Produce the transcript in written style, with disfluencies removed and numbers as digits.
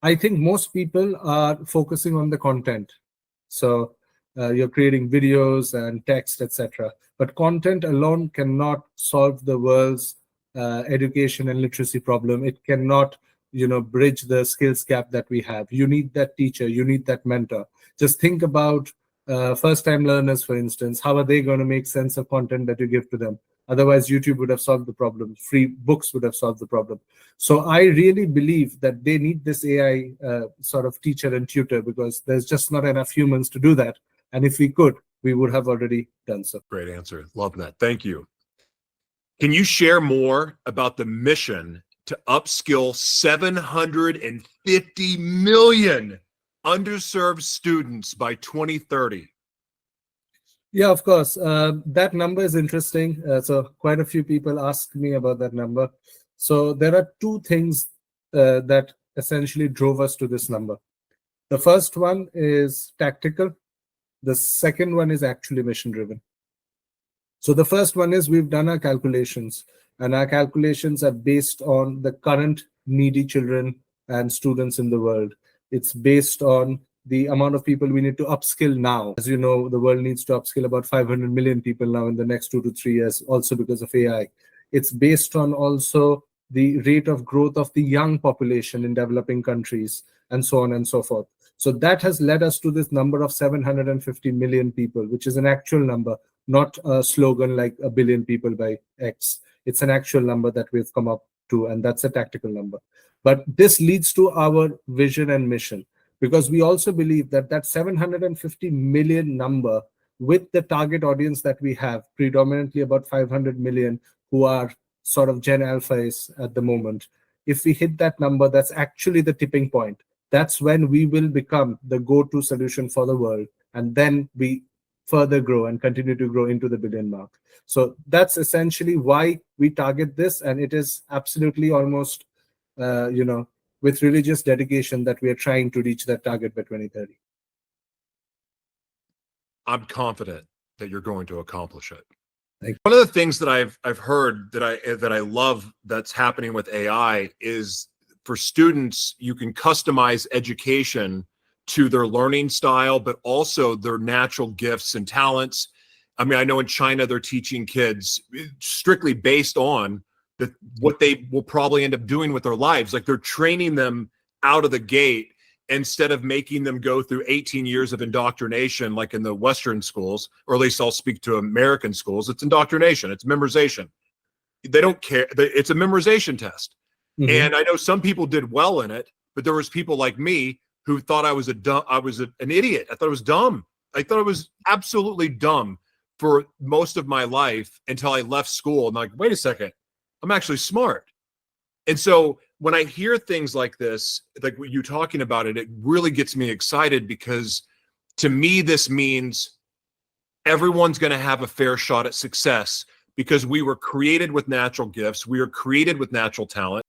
I think most people are focusing on the content. So you're creating videos and text, etc. But content alone cannot solve the world's education and literacy problem. It cannot, bridge the skills gap that we have. You need that teacher. You need that mentor. Just think about first-time learners, for instance. How are they going to make sense of content that you give to them? Otherwise, YouTube would have solved the problem. Free books would have solved the problem. So I really believe that they need this AI sort of teacher and tutor, because there's just not enough humans to do that. And if we could, we would have already done so. Great answer. Love that. Thank you. Can you share more about the mission to upskill 750 million underserved students by 2030? Yeah, of course. That number is interesting. So quite a few people ask me about that number. So there are two things that essentially drove us to this number. The first one is tactical. The second one is actually mission driven. So the first one is we've done our calculations, and our calculations are based on the current needy children and students in the world. It's based on the amount of people we need to upskill now. As you know, the world needs to upskill about 500 million people now in the next 2 to 3 years, also because of AI. It's based on also the rate of growth of the young population in developing countries, and so on and so forth. So that has led us to this number of 750 million people, which is an actual number, not a slogan like a billion people by X. It's an actual number that we've come up to, and that's a tactical number. But this leads to our vision and mission, because we also believe that that 750 million number, with the target audience that we have, predominantly about 500 million who are sort of Gen Alphas at the moment, if we hit that number, that's actually the tipping point. That's when we will become the go-to solution for the world. And then we further grow and continue to grow into the billion mark. So that's essentially why we target this. And it is absolutely almost, with religious dedication that we are trying to reach that target by 2030. I'm confident that you're going to accomplish it. Thank you. One of the things that I've heard that I love that's happening with AI is, for students, you can customize education to their learning style, but also their natural gifts and talents. I mean, I know in China they're teaching kids strictly based on what they will probably end up doing with their lives. Like, they're training them out of the gate instead of making them go through 18 years of indoctrination like in the Western schools, or at least I'll speak to American schools. It's indoctrination. It's memorization. They don't care. It's a memorization test. Mm-hmm. And I know some people did well in it, but there was people like me who thought I was an idiot. I thought I was dumb. I thought I was absolutely dumb for most of my life until I left school. I'm like, wait a second, I'm actually smart. And so when I hear things like this, like what you talking about it really gets me excited, because to me, this means everyone's going to have a fair shot at success, because we were created with natural gifts. We are created with natural talent.